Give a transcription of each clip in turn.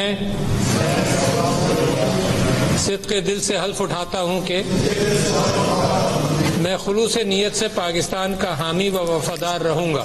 میں صدق دل سے حلف اٹھاتا ہوں کہ میں خلوص نیت سے پاکستان کا حامی و وفادار رہوں گا۔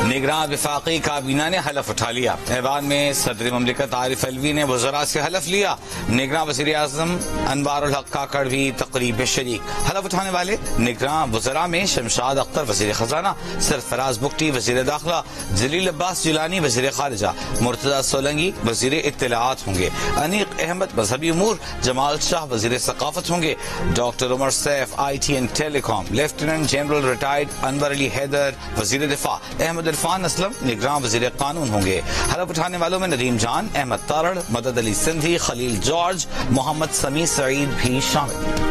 نگراں وفاقی کابینہ نے حلف اٹھا لیا۔ ایوان میں صدر مملکت عارف علوی نے وزراء سے حلف لیا۔ نگراں وزیر اعظم انوار الحق کاکڑ بھی تقریب میں شریک۔ حلف اٹھانے والے نگراں وزراء میں شمشاد اختر وزیر خزانہ، سرفراز بگٹی وزیر داخلہ، جلیل عباس جیلانی وزیر خارجہ، مرتضی سولنگی وزیر اطلاعات ہوں گے، انیق احمد مذہبی امور، جمال شاہ وزیر ثقافت ہوں گے، doctor Umar Saif I T and telecom, lieutenant general retired Anwar Ali Haider وزیر دفاع، احمد عرفان اسلم نگراں وزیر قانون ہوں گے۔ حلف اٹھانے والوں میں ندیم جان، احمد تارڑ، مدد علی سندھی، خلیل جارج، محمد سمیع سعید بھی شامل۔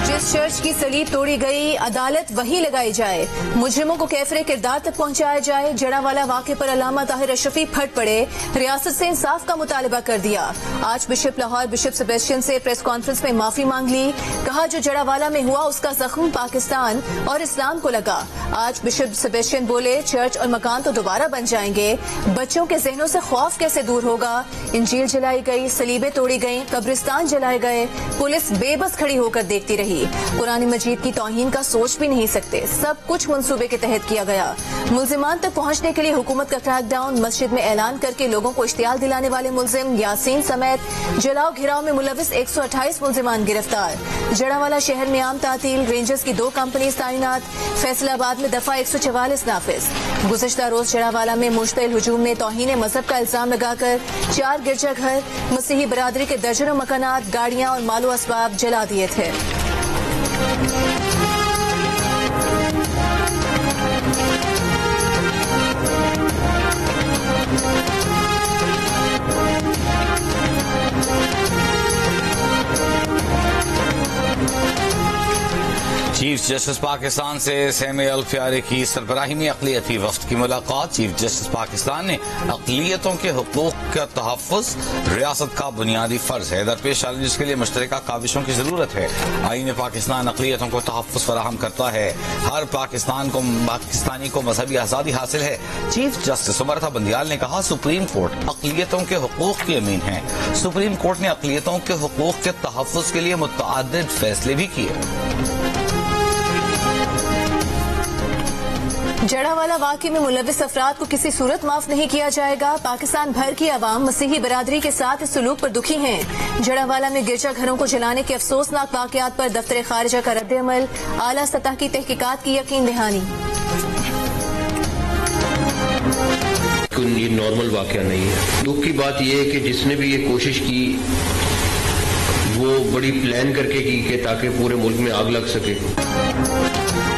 جس چرچ کی صلیب توڑی گئی عدالت وہی لگائی جائے، مجرموں کو کیفر کردار تک پہنچایا جائے۔ جڑاوالا واقعے پر علامہ طاہر اشرفی پھٹ پڑے، ریاست سے انصاف کا مطالبہ کر دیا۔ آج بشپ لاہور بشپ سیبیسٹین سے پریس کانفرنس میں معافی مانگ لی، کہا جو جڑاوالا میں ہوا اس کا زخم پاکستان اور اسلام کو لگا۔ آج بشپ سیبیسٹین بولے چرچ اور مکان تو دوبارہ بن جائیں گے، بچوں کے ذہنوں سے خوف کیسے دور ہوگا؟ انجیل جلائی گئی، صلیبیں توڑی گئیں، قبرستان جلائے گئے، پولیس بے بس کھڑی ہو کر دیکھتی رہی۔ قرآن مجید کی توہین کا سوچ بھی نہیں سکتے، سب کچھ منصوبے کے تحت کیا گیا۔ ملزمان تک پہنچنے کے لیے حکومت کا کریک ڈاؤن، مسجد میں اعلان کر کے لوگوں کو اشتعال دلانے والے ملزم یاسین سمیت جلاؤ گھراؤ میں ملوث 128 ملزمان گرفتار۔ جڑاوالا شہر میں عام تعطیل، رینجرز کی 2 کمپنیز تعینات، فیصل آباد میں دفعہ 144 نافذ۔ گزشتہ روز جڑاوالا میں مشتعل ہجوم میں توہین مذہب کا الزام لگا کر 4 گرجا گھر، مسیحی برادری کے درجنوں مکانات، گاڑیاں اور مال و اسباب جلا دیے تھے۔ چیف جسٹس پاکستان سے سیمی الفیاری کی سربراہی میں اقلیتی وفد کی ملاقات۔ چیف جسٹس پاکستان نے اقلیتوں کے حقوق کا تحفظ ریاست کا بنیادی فرض ہے، درپیش چیلنجز کے لیے مشترکہ کاوشوں کی ضرورت ہے۔ آئین پاکستان اقلیتوں کو تحفظ فراہم کرتا ہے، ہر پاکستانی کو مذہبی آزادی حاصل ہے۔ چیف جسٹس عمر بندیال نے کہا سپریم کورٹ اقلیتوں کے حقوق کی امین ہے۔ سپریم کورٹ نے اقلیتوں کے حقوق کے تحفظ کے لیے متعدد فیصلے بھی کیے۔ جڑاوالا واقعے میں ملوث افراد کو کسی صورت معاف نہیں کیا جائے گا۔ پاکستان بھر کی عوام مسیحی برادری کے ساتھ اس سلوک پر دکھی ہیں۔ جڑاوالا میں گرجا گھروں کو جلانے کے افسوسناک واقعات پر دفتر خارجہ کا رد عمل، اعلیٰ سطح کی تحقیقات کی یقین دہانی۔ یہ نارمل واقعہ نہیں ہے۔ دکھ کی بات یہ ہے کہ جس نے بھی یہ کوشش کی وہ بڑی پلان کر کے کی کہ تاکہ پورے ملک میں آگ لگ سکے۔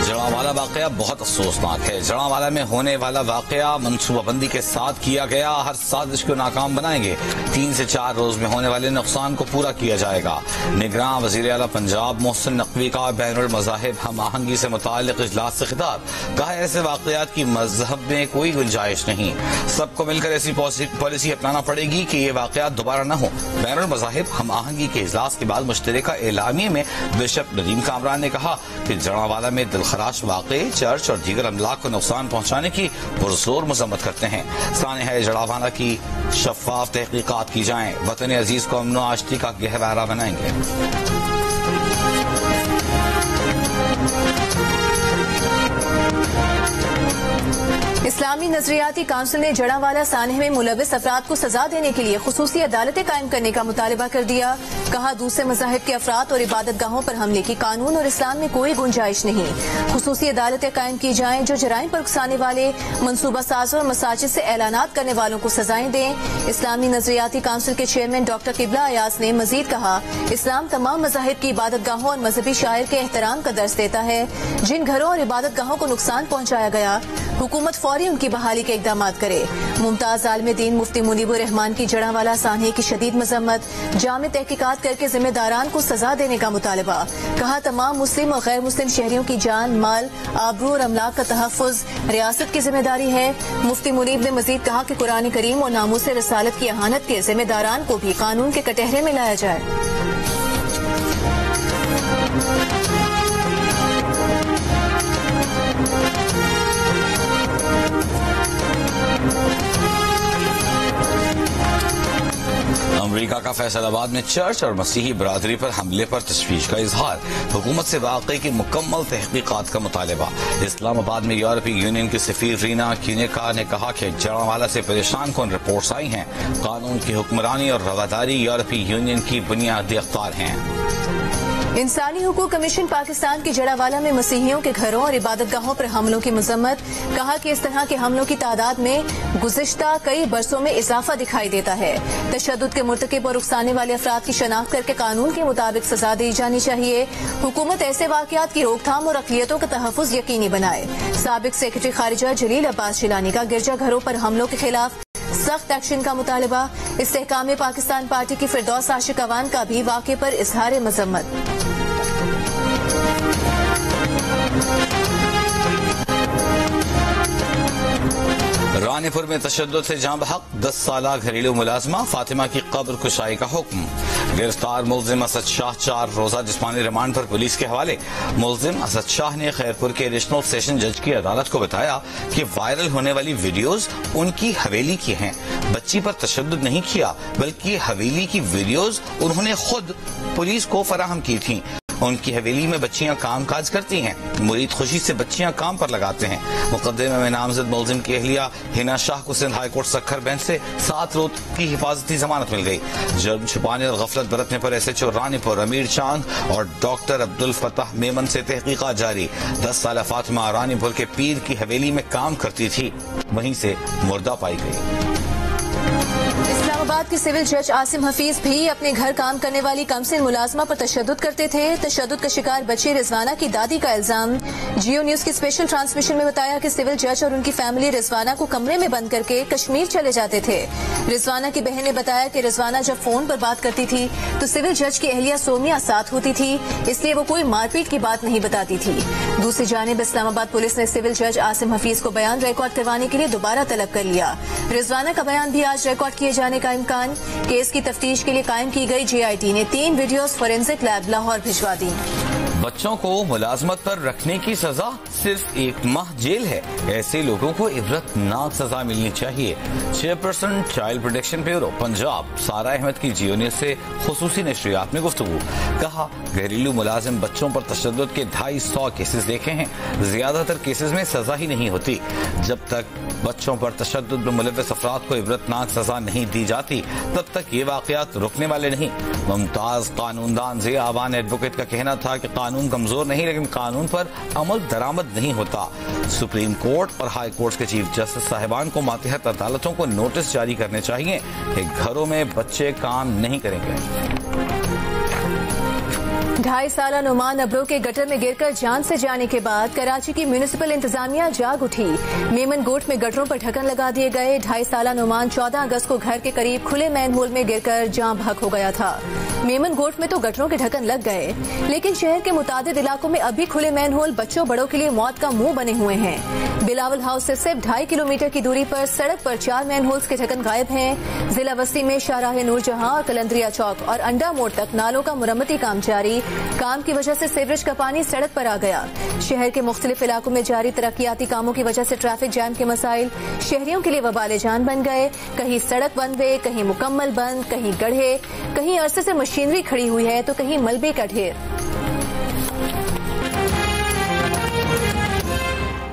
جڑاوالا واقعہ بہت افسوسناک ہے۔ جڑاوالا میں ہونے والا واقعہ منصوبہ بندی کے ساتھ کیا گیا، ہر سازش کو ناکام بنائیں گے۔ 3 سے 4 روز میں ہونے والے نقصان کو پورا کیا جائے گا۔ نگراں وزیر اعلیٰ پنجاب محسن نقوی کا بین المذاہب ہم آہنگی سے متعلق اجلاس سے خطاب، کہا ایسے واقعات کی مذہب میں کوئی گنجائش نہیں، سب کو مل کر ایسی پالیسی اپنانا پڑے گی کہ یہ واقعات دوبارہ نہ ہوں۔ بین المذاہب ہم آہنگی کے اجلاس کے بعد مشترکہ اعلامیے میں بشپ ندیم کامران نے کہا کہ جڑاوالا میں دلخراش واقعے چرچ اور دیگر املاک کو نقصان پہنچانے کی پرزور مذمت کرتے ہیں۔ سانحہ جڑاوالا کی شفاف تحقیقات کی جائیں، وطن عزیز کو امن و آشتی کا گہوارہ بنائیں گے۔ اسلامی نظریاتی کونسل نے جڑاوالا سانحے میں ملوث افراد کو سزا دینے کے لیے خصوصی عدالتیں قائم کرنے کا مطالبہ کر دیا، کہا دوسرے مذاہب کے افراد اور عبادت گاہوں پر حملے کی قانون اور اسلام میں کوئی گنجائش نہیں۔ خصوصی عدالتیں قائم کی جائیں جو جرائم پر اکسانے والے منصوبہ سازوں اور مساجد سے اعلانات کرنے والوں کو سزائیں دیں۔ اسلامی نظریاتی کونسل کے چیئرمین ڈاکٹر قبلہ ایاز نے مزید کہا اسلام تمام مذاہب کی عبادت گاہوں اور مذہبی شاعر کے احترام کا درس دیتا ہے۔ جن گھروں اور عبادت گاہوں کو نقصان پہنچایا گیا حکومت فوری ان کی بحالی کے اقدامات کرے۔ ممتاز عالم دین مفتی منیب الرحمان کی جڑاوالا سانحے کی شدید مذمت، جامع تحقیقات کر کے ذمہ داران کو سزا دینے کا مطالبہ، کہا تمام مسلم اور غیر مسلم شہریوں کی جان، مال، آبرو اور املاک کا تحفظ ریاست کی ذمہ داری ہے۔ مفتی منیب نے مزید کہا کہ قرآن کریم اور ناموس رسالت کی اہانت کے ذمہ داران کو بھی قانون کے کٹہرے میں لایا جائے۔ امریکہ کا فیصلاباد میں چرچ اور مسیحی برادری پر حملے پر تشویش کا اظہار، حکومت سے واقعے کی مکمل تحقیقات کا مطالبہ۔ اسلام آباد میں یورپی یونین کی سفیر رینا کینیکا نے کہا کہ جڑاوالا سے پریشان کن رپورٹس آئی ہیں، قانون کی حکمرانی اور رواداری یورپی یونین کی بنیادی اختیار ہیں۔ انسانی حقوق کمیشن پاکستان کی جڑاوالا میں مسیحیوں کے گھروں اور عبادت گاہوں پر حملوں کی مذمت، کہا کہ اس طرح کے حملوں کی تعداد میں گزشتہ کئی برسوں میں اضافہ دکھائی دیتا ہے۔ تشدد کے مرتکب اور اکسانے والے افراد کی شناخت کر کے قانون کے مطابق سزا دی جانی چاہیے۔ حکومت ایسے واقعات کی روک تھام اور اقلیتوں کا تحفظ یقینی بنائے۔ سابق سیکرٹری خارجہ جلیل عباس جیلانی کا گرجا گھروں پر حملوں کے خلاف سخت ایکشن کا مطالبہ۔ استحکام پاکستان پارٹی کی فردوس عاشق اوان کا بھی واقعے پر اظہار مذمت۔ رانی پور میں تشدد سے جاں بحق 10 سالہ گھریلو ملازمہ فاطمہ کی قبر کشائی کا حکم، گرفتار ملزم اسد شاہ 4 روزہ جسمانی ریمانڈ پر پولیس کے حوالے۔ ملزم اسد شاہ نے خیرپور کے ایڈیشنل سیشن جج کی عدالت کو بتایا کہ وائرل ہونے والی ویڈیوز ان کی حویلی کی ہیں، بچی پر تشدد نہیں کیا بلکہ حویلی کی ویڈیوز انہوں نے خود پولیس کو فراہم کی تھیں۔ ان کی حویلی میں بچیاں کام کاج کرتی ہیں، مرید خوشی سے بچیاں کام پر لگاتے ہیں۔ مقدمے میں نامزد ملزم کی اہلیہ ہنا شاہ کو Sindh high court Sukkur bench سے 7 روز کی حفاظتی ضمانت مل گئی۔ جرم چھپانے اور غفلت برتنے پر ایس ایچ او رانی پور امیر چاند اور ڈاکٹر عبدالفتاح میمن سے تحقیقات جاری۔ 10 سالہ فاطمہ رانی پور کے پیر کی حویلی میں کام کرتی تھی، وہیں سے مردہ پائی گئی۔ اسلام آباد کے سول جج عاصم حفیظ بھی اپنے گھر کام کرنے والی کمسن ملازمہ پر تشدد کرتے تھے۔ تشدد کا شکار بچی رضوانہ کی دادی کا الزام۔ جیو نیوز کی اسپیشل ٹرانسمیشن میں بتایا کہ سول جج اور ان کی فیملی رضوانہ کو کمرے میں بند کر کے کشمیر چلے جاتے تھے۔ رضوانہ کی بہن نے بتایا کہ رضوانہ جب فون پر بات کرتی تھی تو سول جج کی اہلیہ سومیا ساتھ ہوتی تھی، اس لیے وہ کوئی مار پیٹ کی بات نہیں بتاتی تھی۔ دوسری جانب اسلام آباد پولیس نے سول جج عاصم حفیظ کو بیان ریکارڈ کروانے کے لیے دوبارہ طلب کر لیا۔ رضوانہ کا بیان بھی آج ریکارڈ کیے جانے کا امکان۔ کیس کی تفتیش کے لیے قائم کی گئی جے آئی ٹی نے 3 ویڈیوز فورینسک لیب لاہور بھجوا دی۔ بچوں کو ملازمت پر رکھنے کی سزا صرف 1 ماہ جیل ہے، ایسے لوگوں کو عبرت ناک سزا ملنی چاہیے۔ Chairperson child protection bureau Punjab Sara Ahmad کی جیو نیوز سے خصوصی نشریات میں گفتگو، کہا گھریلو ملازم بچوں پر تشدد کے 250 کیسز دیکھے ہیں، زیادہ تر کیسز میں سزا ہی نہیں ہوتی۔ جب تک بچوں پر تشدد میں ملوث افراد کو عبرت ناک سزا نہیں دی جاتی تب تک یہ واقعات رکنے والے نہیں۔ ممتاز قانون دان ضیاء اوان ایڈوکیٹ کا کہنا تھا کہ قانون کمزور نہیں لیکن قانون پر عمل درآمد نہیں ہوتا۔ سپریم کورٹ اور ہائی کورٹ کے چیف جسٹس صاحبان کو ماتحت عدالتوں کو نوٹس جاری کرنے چاہیے کہ گھروں میں بچے کام نہیں کریں گے۔ 2.5 سالہ نعمان ابرو کے گٹر میں گر کر جان سے جانے کے بعد کراچی کی میونسپل انتظامیہ جاگ اٹھی۔ میمن گوٹ میں گٹروں پر ڈھکن لگا دیے گئے۔ 2.5 سالہ نعمان 14 اگست کو گھر کے قریب کھلے مین ہول میں گر کر جان بحق ہو گیا تھا۔ میمن گوٹ میں تو گٹروں کے ڈھکن لگ گئے لیکن شہر کے متعدد علاقوں میں ابھی کھلے مین ہول بچوں بڑوں کے لیے موت کا منہ بنے ہوئے ہیں۔ بلاول ہاؤس سے صرف 2.5 کلومیٹر کی دوری پر سڑک پر 4 مین ہولز کے ڈھکن غائب ہیں۔ ضلع وسطی میں شاہراہ نور جہاں اور کلندریا چوک اور انڈا موڑ تک نالوں کا مرمتی کام جاری۔ کام کی وجہ سے سیوریج کا پانی سڑک پر آ گیا۔ شہر کے مختلف علاقوں میں جاری ترقیاتی کاموں کی وجہ سے ٹریفک جام کے مسائل شہریوں کے لیے وبال جان بن گئے۔ کہیں سڑک بند ہوئے، کہیں مکمل بند، کہیں گڑھے، کہیں عرصے سے مشینری کھڑی ہوئی ہے تو کہیں ملبے کا ڈھیر۔